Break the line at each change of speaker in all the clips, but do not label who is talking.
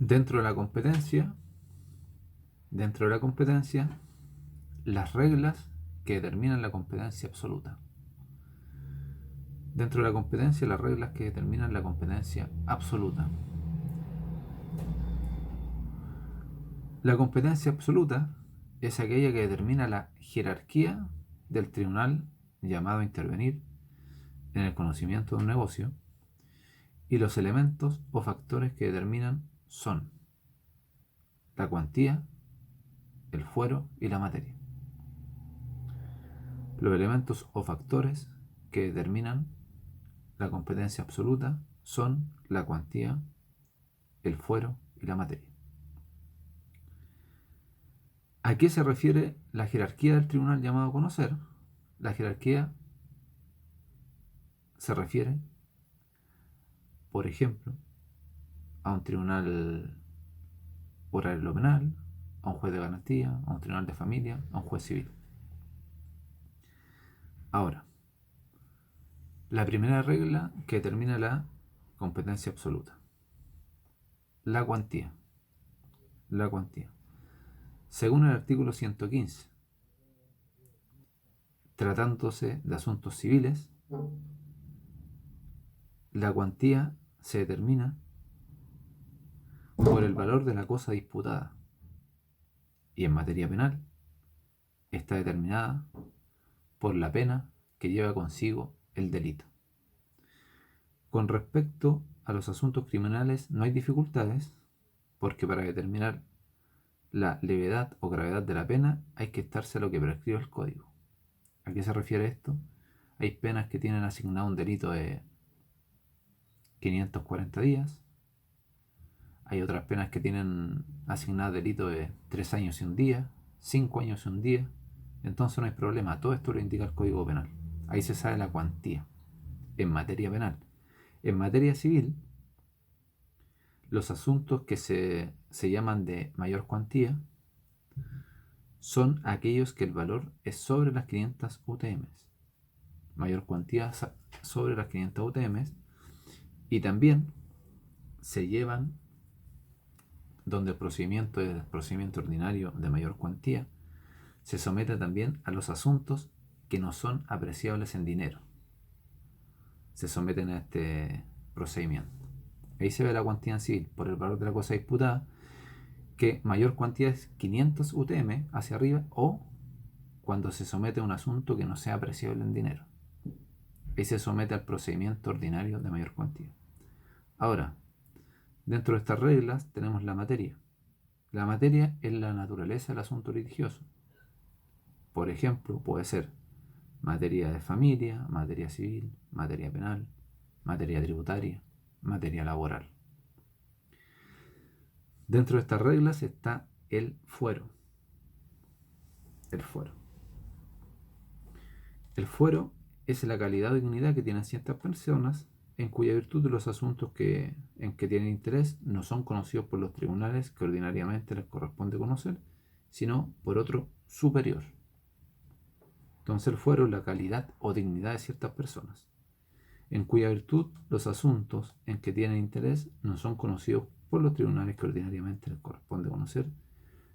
Dentro de la competencia, las reglas que determinan la competencia absoluta. Dentro de la competencia, las reglas que determinan la competencia absoluta. La competencia absoluta es aquella que determina la jerarquía del tribunal llamado a intervenir en el conocimiento de un negocio, y los elementos o factores que determinan son la cuantía, el fuero y la materia. Los elementos o factores que determinan la competencia absoluta son la cuantía, el fuero y la materia. ¿A qué se refiere la jerarquía del tribunal llamado a conocer? La jerarquía se refiere, por ejemplo, a un tribunal oral en lo penal, a un juez de garantía, a un tribunal de familia, a un juez civil. Ahora, la primera regla que determina la competencia absoluta. La cuantía. La cuantía. Según el artículo 115, tratándose de asuntos civiles, la cuantía se determina por el valor de la cosa disputada, y en materia penal está determinada por la pena que lleva consigo el delito. Con respecto a los asuntos criminales no hay dificultades, porque para determinar la levedad o gravedad de la pena hay que estarse a lo que prescribe el código. ¿A qué se refiere esto? Hay penas que tienen asignado un delito de 540 días, hay otras penas que tienen asignado delito de 3 años y un día, 5 años y un día. Entonces no hay problema, todo esto lo indica el Código Penal. Ahí se sabe la cuantía en materia penal. En materia civil, los asuntos que se llaman de mayor cuantía son aquellos que el valor es sobre las 500 UTM. Mayor cuantía sobre las 500 UTM. Y también se llevan donde el procedimiento es el procedimiento ordinario de mayor cuantía, se somete también a los asuntos que no son apreciables en dinero. Se someten a este procedimiento. Ahí se ve la cuantía en civil por el valor de la cosa disputada, que mayor cuantía es 500 UTM hacia arriba, o cuando se somete a un asunto que no sea apreciable en dinero. Ahí se somete al procedimiento ordinario de mayor cuantía. Ahora, dentro de estas reglas tenemos la materia. La materia es la naturaleza del asunto litigioso. Por ejemplo, puede ser materia de familia, materia civil, materia penal, materia tributaria, materia laboral. Dentro de estas reglas está el fuero. El fuero. El fuero es la calidad o dignidad que tienen ciertas personas en cuya virtud los asuntos en que tienen interés no son conocidos por los tribunales que ordinariamente les corresponde conocer, sino por otro superior. Entonces el fuero es la calidad o dignidad de ciertas personas, en cuya virtud los asuntos en que tienen interés no son conocidos por los tribunales que ordinariamente les corresponde conocer,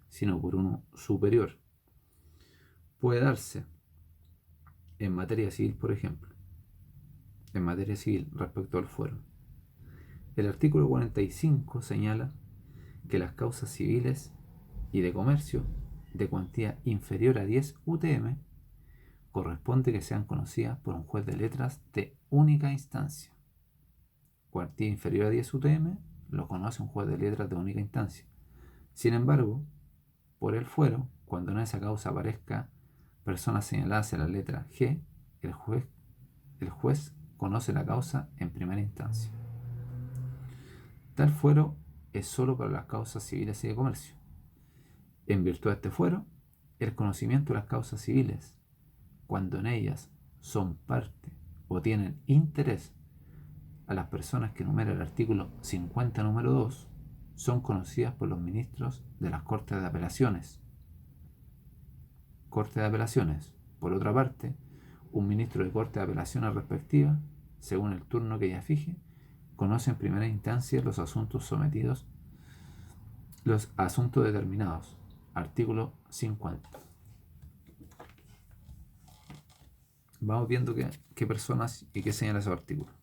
sino por uno superior. Puede darse en materia civil, por ejemplo, en materia civil respecto al fuero. El artículo 45 señala que las causas civiles y de comercio de cuantía inferior a 10 UTM corresponde que sean conocidas por un juez de letras de única instancia. Cuantía inferior a 10 UTM lo conoce un juez de letras de única instancia. Sin embargo, por el fuero, cuando en esa causa aparezca personas señaladas en la letra G, el juez conoce la causa en primera instancia. Tal fuero es solo para las causas civiles y de comercio. En virtud de este fuero, el conocimiento de las causas civiles, cuando en ellas son parte o tienen interés a las personas que enumera el artículo 50, número 2, son conocidas por los ministros de las Cortes de Apelaciones. Corte de Apelaciones. Por otra parte, un ministro de Corte de Apelaciones respectiva, según el turno que ella fije, conoce en primera instancia los asuntos sometidos Los asuntos determinados. Artículo 50. Vamos viendo qué personas y qué señala esos artículos.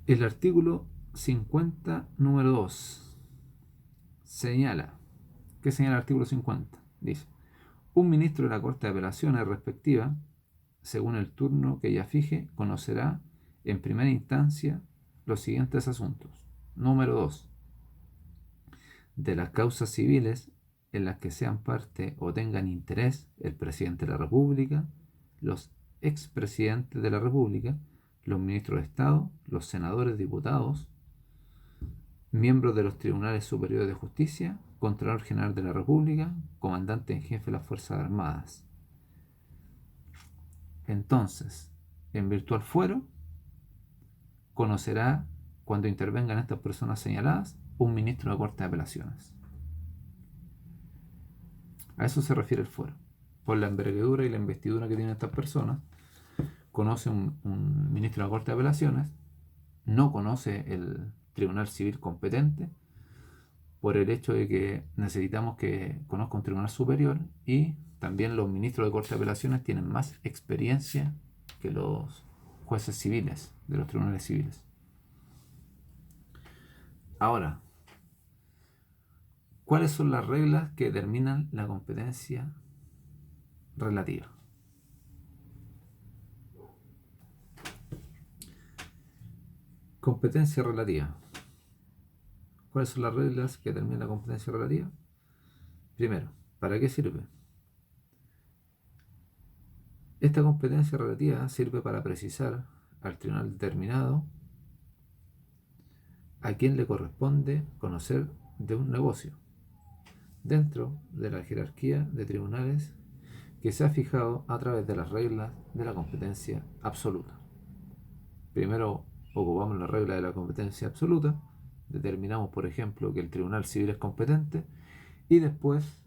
El artículo 50, número 2, señala. ¿Qué señala el artículo 50? Dice: un ministro de la Corte de Apelaciones respectiva, según el turno que ella fije, conocerá en primera instancia los siguientes asuntos. Número 2. De las causas civiles en las que sean parte o tengan interés el presidente de la República, los expresidentes de la República, los ministros de Estado, los senadores, diputados, miembros de los tribunales superiores de justicia, Contralor General de la República, comandante en jefe de las Fuerzas Armadas. Entonces, en virtual fuero, conocerá, cuando intervengan estas personas señaladas, un ministro de la Corte de Apelaciones. A eso se refiere el fuero. Por la envergadura y la investidura que tienen estas personas, conoce un ministro de la Corte de Apelaciones, no conoce el tribunal civil competente, por el hecho de que necesitamos que conozca un tribunal superior, y también los ministros de Corte de Apelaciones tienen más experiencia que los jueces civiles de los tribunales civiles. Ahora, ¿cuáles son las reglas que determinan la competencia relativa? Competencia relativa. ¿Cuáles son las reglas que determinan la competencia relativa? Primero, ¿para qué sirve? Esta competencia relativa sirve para precisar al tribunal determinado a quién le corresponde conocer de un negocio, dentro de la jerarquía de tribunales que se ha fijado a través de las reglas de la competencia absoluta. Primero ocupamos la regla de la competencia absoluta, determinamos, por ejemplo, que el tribunal civil es competente, y después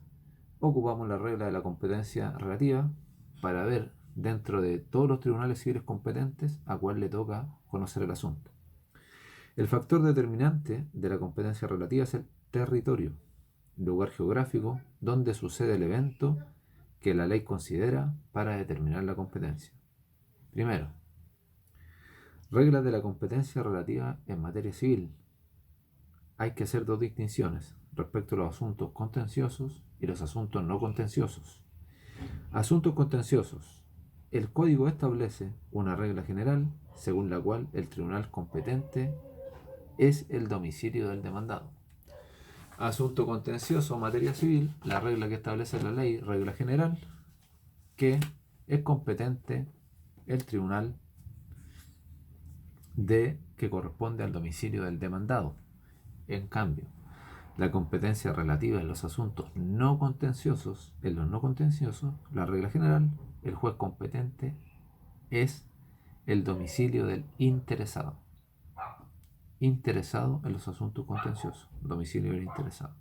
ocupamos la regla de la competencia relativa para ver, dentro de todos los tribunales civiles competentes, a cuál le toca conocer el asunto. El factor determinante de la competencia relativa es el territorio, lugar geográfico donde sucede el evento que la ley considera para determinar la competencia. Primero, reglas de la competencia relativa en materia civil. Hay que hacer dos distinciones respecto a los asuntos contenciosos y los asuntos no contenciosos. Asuntos contenciosos. El Código establece una regla general según la cual el tribunal competente es el domicilio del demandado. Asunto contencioso, materia civil, la regla que establece la ley, regla general, que es competente el tribunal que corresponde al domicilio del demandado. En cambio, la competencia relativa en los asuntos no contenciosos, la regla general, el juez competente es el domicilio del interesado. Interesado en los asuntos contenciosos, domicilio del interesado.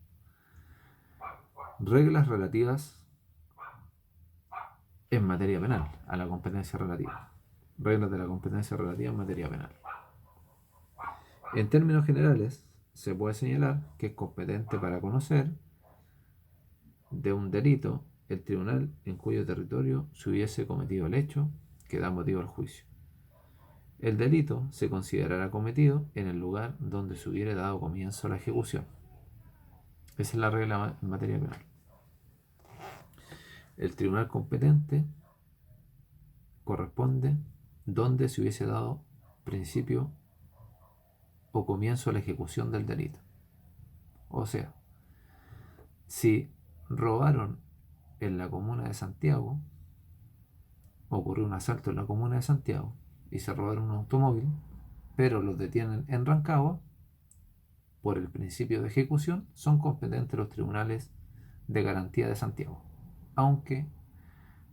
Reglas relativas en materia penal a la competencia relativa. Reglas de la competencia relativa en materia penal. En términos generales, se puede señalar que es competente para conocer de un delito el tribunal en cuyo territorio se hubiese cometido el hecho que da motivo al juicio. El delito se considerará cometido en el lugar donde se hubiere dado comienzo a la ejecución. Esa es la regla en materia penal. El tribunal competente corresponde donde se hubiese dado principio o comienzo a la ejecución del delito. O sea, si robaron en la comuna de Santiago, ocurrió un asalto en la comuna de Santiago y se robaron un automóvil, pero los detienen en Rancagua, por el principio de ejecución son competentes los tribunales de garantía de Santiago, aunque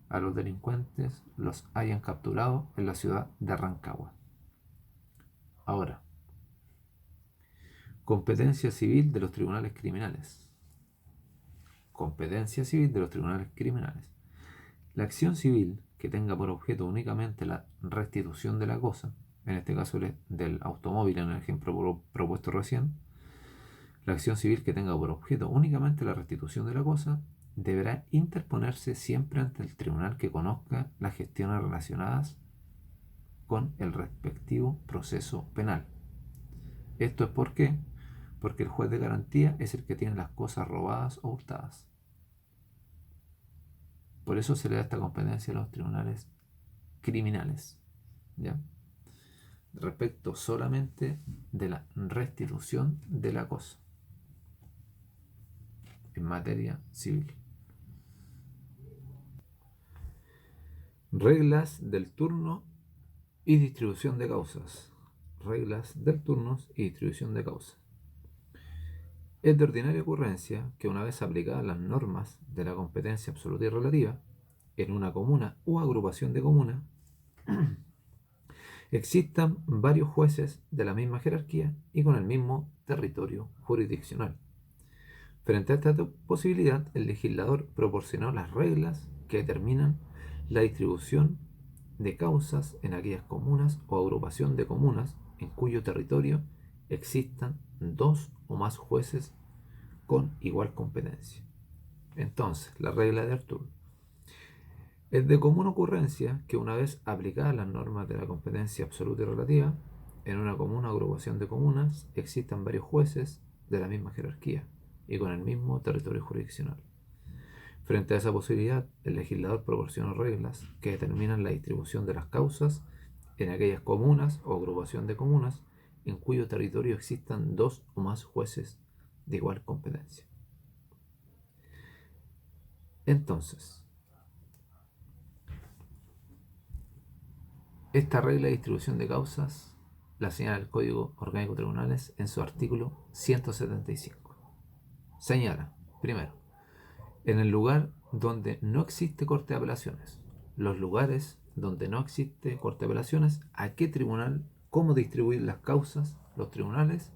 a los delincuentes los hayan capturado en la ciudad de Rancagua. Ahora, competencia civil de los tribunales criminales. Competencia civil de los tribunales criminales. La acción civil que tenga por objeto únicamente la restitución de la cosa, en este caso del automóvil en el ejemplo propuesto recién, La acción civil que tenga por objeto únicamente la restitución de la cosa deberá interponerse siempre ante el tribunal que conozca las gestiones relacionadas con el respectivo proceso penal. ¿Esto es por qué? Porque el juez de garantía es el que tiene las cosas robadas o hurtadas. Por eso se le da esta competencia a los tribunales criminales, ¿ya? Respecto solamente de la restitución de la cosa en materia civil. Reglas del turno y distribución de causas. Reglas del turno y distribución de causas. Es de ordinaria ocurrencia que una vez aplicadas las normas de la competencia absoluta y relativa, en una comuna o agrupación de comunas, existan varios jueces de la misma jerarquía y con el mismo territorio jurisdiccional. Frente a esta posibilidad, el legislador proporcionó las reglas que determinan la distribución de causas en aquellas comunas o agrupación de comunas en cuyo territorio existan dos o más jueces con igual competencia. Entonces, la regla de Artur. Es de común ocurrencia que una vez aplicadas las normas de la competencia absoluta y relativa, en una comuna o agrupación de comunas existan varios jueces de la misma jerarquía y con el mismo territorio jurisdiccional. Frente a esa posibilidad, el legislador proporcionó reglas que determinan la distribución de las causas en aquellas comunas o agrupación de comunas en cuyo territorio existan dos o más jueces de igual competencia. Entonces, esta regla de distribución de causas la señala el Código Orgánico de Tribunales en su artículo 175. Señala, primero, en el lugar donde no existe corte de apelaciones. Los lugares donde no existe corte de apelaciones, ¿a qué tribunal? ¿Cómo distribuir las causas? Los tribunales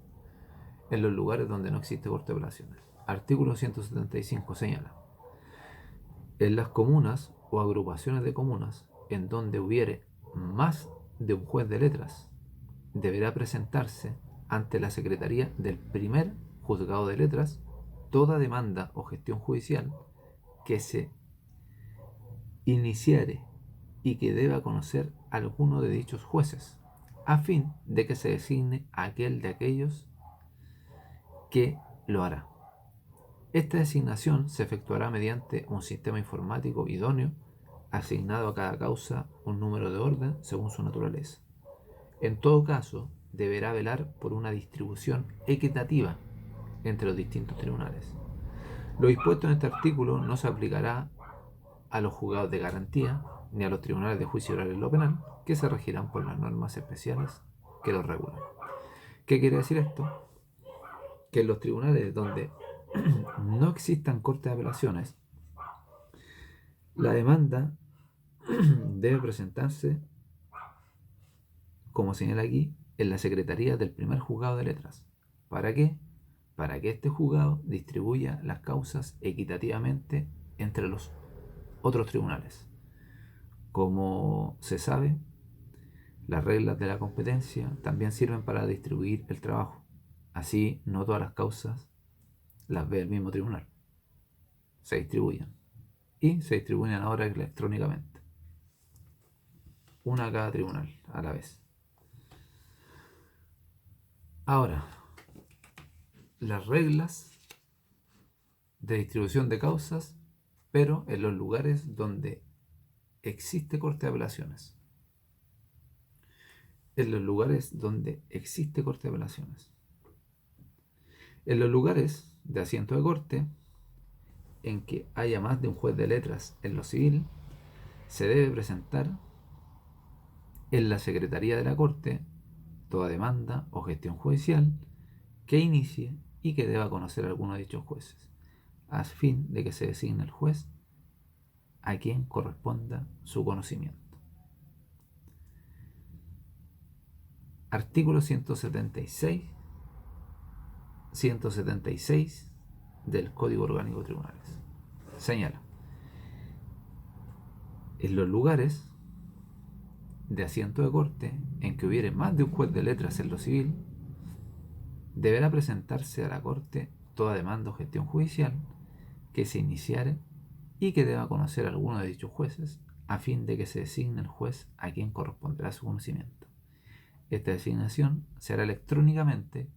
en los lugares donde no existe corte de apelaciones. Artículo 175 señala, en las comunas o agrupaciones de comunas en donde hubiere más de un juez de letras, deberá presentarse ante la Secretaría del primer juzgado de letras toda demanda o gestión judicial que se iniciare y que deba conocer alguno de dichos jueces, a fin de que se designe aquel de aquellos que lo hará. Esta designación se efectuará mediante un sistema informático idóneo, asignado a cada causa un número de orden según su naturaleza. En todo caso, deberá velar por una distribución equitativa entre los distintos tribunales. Lo dispuesto en este artículo no se aplicará a los juzgados de garantía ni a los tribunales de juicio oral en lo penal, que se regirán por las normas especiales que los regulan. ¿Qué quiere decir esto? Que en los tribunales donde no existan cortes de apelaciones, la demanda debe presentarse, como señala aquí, en la Secretaría del primer juzgado de letras. ¿Para qué? Para que este juzgado distribuya las causas equitativamente entre los otros tribunales. Como se sabe, las reglas de la competencia también sirven para distribuir el trabajo. Así, no todas las causas las ve el mismo tribunal. Se distribuyen. Y se distribuyen ahora electrónicamente. Una a cada tribunal a la vez. Ahora, las reglas de distribución de causas, pero en los lugares donde existe corte de apelaciones. En los lugares donde existe corte de apelaciones. En los lugares de asiento de corte en que haya más de un juez de letras en lo civil, se debe presentar en la Secretaría de la Corte toda demanda o gestión judicial que inicie y que deba conocer a alguno de dichos jueces, a fin de que se designe el juez a quien corresponda su conocimiento. Artículo 176 del Código Orgánico de Tribunales. Señala, en los lugares de asiento de corte en que hubiere más de un juez de letras en lo civil, deberá presentarse a la Corte toda demanda o gestión judicial que se iniciare y que deba conocer alguno de dichos jueces, a fin de que se designe el juez a quien corresponderá su conocimiento. Esta designación se hará electrónicamente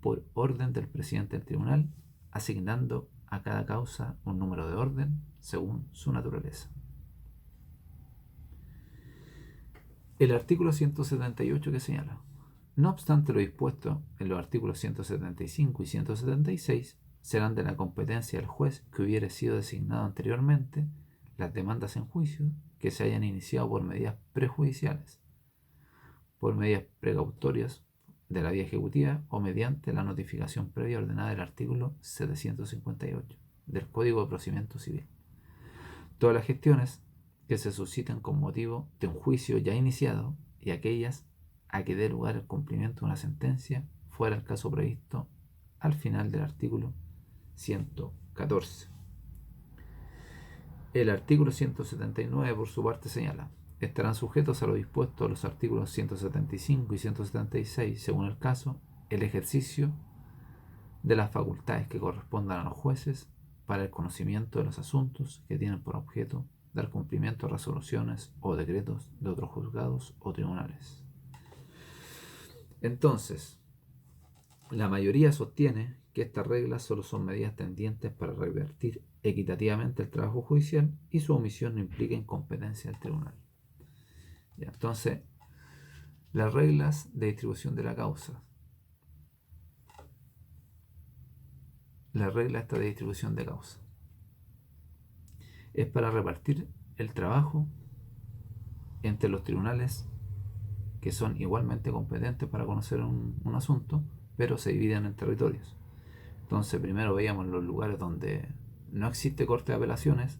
por orden del presidente del tribunal, asignando a cada causa un número de orden según su naturaleza. El artículo 178 que señala: no obstante lo dispuesto en los artículos 175 y 176, serán de la competencia del juez que hubiere sido designado anteriormente las demandas en juicio que se hayan iniciado por medidas prejudiciales, por medidas precautorias de la vía ejecutiva o mediante la notificación previa ordenada del artículo 758 del Código de Procedimiento Civil. Todas las gestiones que se susciten con motivo de un juicio ya iniciado y aquellas a que dé lugar el cumplimiento de una sentencia, fuera el caso previsto al final del artículo 114. El artículo 179, por su parte, señala: estarán sujetos a lo dispuesto a los artículos 175 y 176, según el caso, el ejercicio de las facultades que correspondan a los jueces para el conocimiento de los asuntos que tienen por objeto dar cumplimiento a resoluciones o decretos de otros juzgados o tribunales. Entonces, la mayoría sostiene que estas reglas solo son medidas tendientes para revertir equitativamente el trabajo judicial y su omisión no implica incompetencia del tribunal. Ya, entonces, las reglas de distribución de la causa. La regla esta de distribución de causa es para repartir el trabajo entre los tribunales que son igualmente competentes para conocer un asunto, pero se dividen en territorios. Entonces, primero veíamos los lugares donde no existe corte de apelaciones,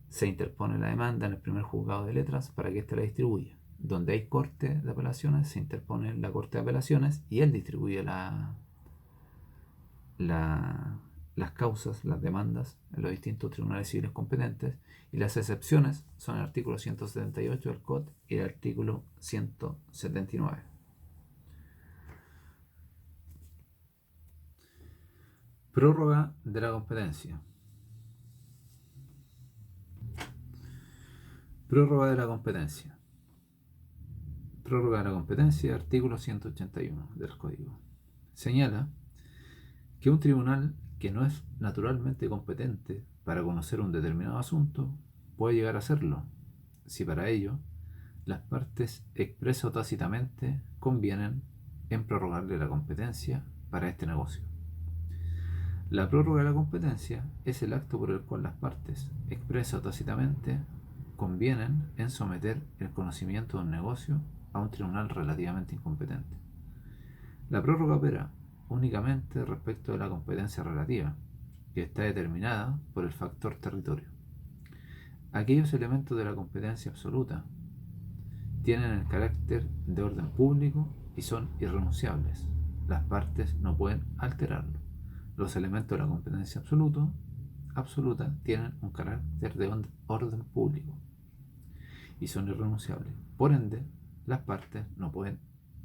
se interpone la demanda en el primer juzgado de letras para que éste la distribuya. Donde hay corte de apelaciones, se interpone en la corte de apelaciones y él distribuye las causas, las demandas en los distintos tribunales civiles competentes, y las excepciones son el artículo 178 del COD y el artículo 179. Prórroga de la competencia. Prórroga de la competencia. Prórroga de la competencia, artículo 181 del Código. Señala que un tribunal que no es naturalmente competente para conocer un determinado asunto puede llegar a serlo, si para ello las partes expresa o tácitamente convienen en prorrogarle la competencia para este negocio. La prórroga de la competencia es el acto por el cual las partes, expresa o tácitamente, convienen en someter el conocimiento de un negocio a un tribunal relativamente incompetente. La prórroga opera únicamente respecto de la competencia relativa, que está determinada por el factor territorio. Aquellos elementos de la competencia absoluta tienen el carácter de orden público y son irrenunciables. Las partes no pueden alterarlo. Los elementos de la competencia absoluta tienen un carácter de orden público y son irrenunciables. Por ende, las partes no pueden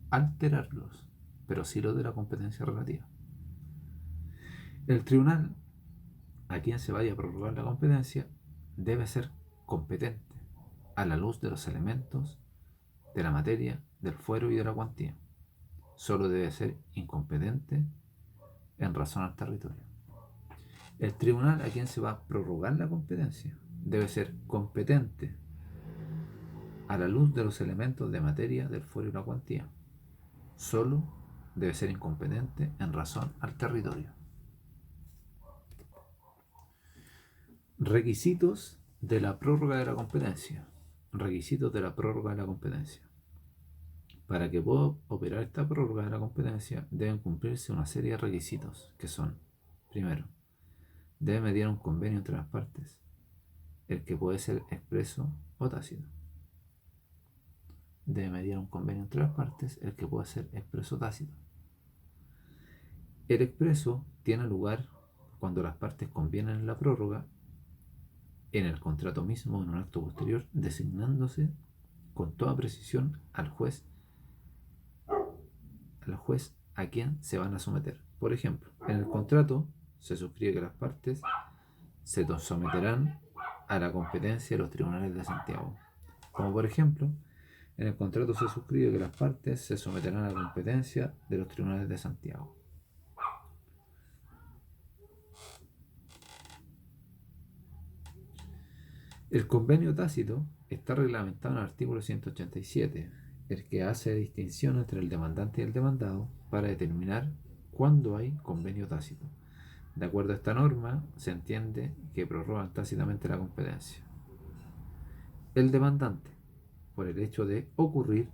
alterarlos, pero sí los de la competencia relativa. El tribunal a quien se vaya a prorrogar la competencia debe ser competente a la luz de los elementos de la materia, del fuero y de la cuantía. Solo debe ser incompetente en razón al territorio. El tribunal a quien se va a prorrogar la competencia debe ser competente a la luz de los elementos de materia, del fuero y la cuantía. Solo debe ser incompetente en razón al territorio. Requisitos de la prórroga de la competencia. Requisitos de la prórroga de la competencia. Para que pueda operar esta prórroga de la competencia deben cumplirse una serie de requisitos que son: primero, debe mediar un convenio entre las partes, el que puede ser expreso o tácito. Debe mediar un convenio entre las partes, el que puede ser expreso o tácito. El expreso tiene lugar cuando las partes convienen en la prórroga, en el contrato mismo o en un acto posterior, designándose con toda precisión al juez a quién se van a someter. Por ejemplo, en el contrato se suscribe que las partes se someterán a la competencia de los tribunales de Santiago. Como por ejemplo, en el contrato se suscribe que las partes se someterán a la competencia de los tribunales de Santiago. El convenio tácito está reglamentado en el artículo 187, el que hace distinción entre el demandante y el demandado para determinar cuándo hay convenio tácito. De acuerdo a esta norma, se entiende que prorrogan tácitamente la competencia el demandante, por el hecho de ocurrir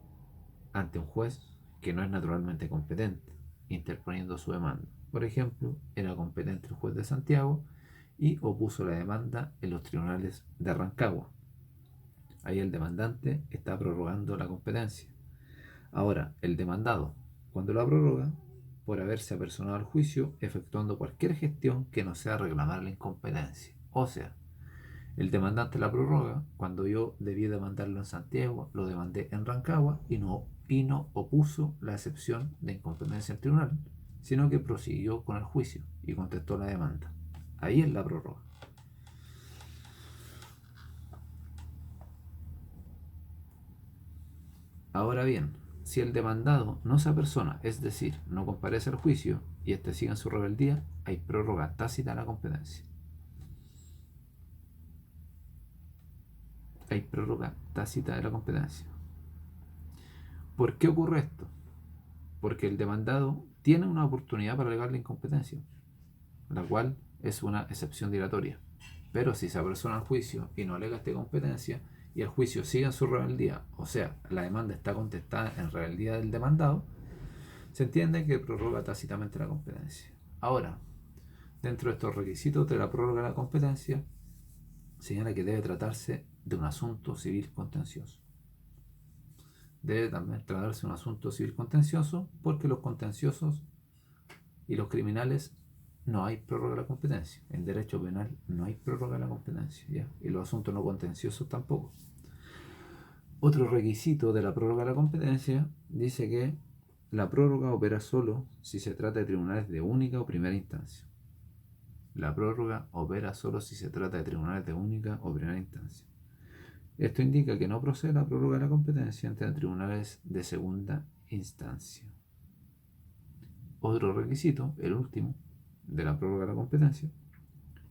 ante un juez que no es naturalmente competente, interponiendo su demanda. Por ejemplo, era competente el juez de Santiago y opuso la demanda en los tribunales de Rancagua. Ahí el demandante está prorrogando la competencia. Ahora, el demandado, cuando la prorroga, por haberse apersonado al juicio efectuando cualquier gestión que no sea reclamar la incompetencia. O sea, el demandante la prorroga cuando yo debí demandarlo en Santiago, lo demandé en Rancagua y no opuso la excepción de incompetencia al tribunal, sino que prosiguió con el juicio y contestó la demanda. Ahí es la prórroga. Ahora bien, si el demandado no se apersona, es decir, no comparece al juicio y éste sigue en su rebeldía, hay prórroga tácita a la competencia. Hay prórroga tácita de la competencia. ¿Por qué ocurre esto? Porque el demandado tiene una oportunidad para alegar la incompetencia, la cual es una excepción dilatoria. Pero si se apersona al juicio y no alega esta competencia y el juicio sigue en su rebeldía, o sea, la demanda está contestada en rebeldía del demandado, se entiende que prorroga tácitamente la competencia. Ahora, dentro de estos requisitos de la prórroga de la competencia, señala que debe tratarse de un asunto civil contencioso. Debe también tratarse de un asunto civil contencioso porque los contenciosos y los criminales no hay prórroga de la competencia. En derecho penal no hay prórroga de la competencia, ¿ya? Y los asuntos no contenciosos tampoco. Otro requisito de la prórroga de la competencia dice que la prórroga opera solo si se trata de tribunales de única o primera instancia. La prórroga opera solo si se trata de tribunales de única o primera instancia. Esto indica que no procede la prórroga de la competencia entre tribunales de segunda instancia. Otro requisito, el último, de la prórroga de la competencia,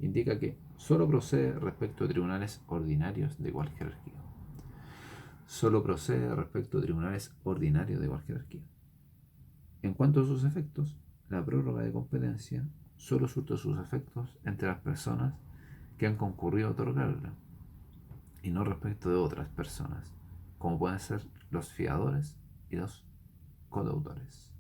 indica que solo procede respecto a tribunales ordinarios de igual jerarquía. Solo procede respecto a tribunales ordinarios de igual jerarquía. En cuanto a sus efectos, la prórroga de competencia solo surte sus efectos entre las personas que han concurrido a otorgarla y no respecto de otras personas, como pueden ser los fiadores y los codeudores.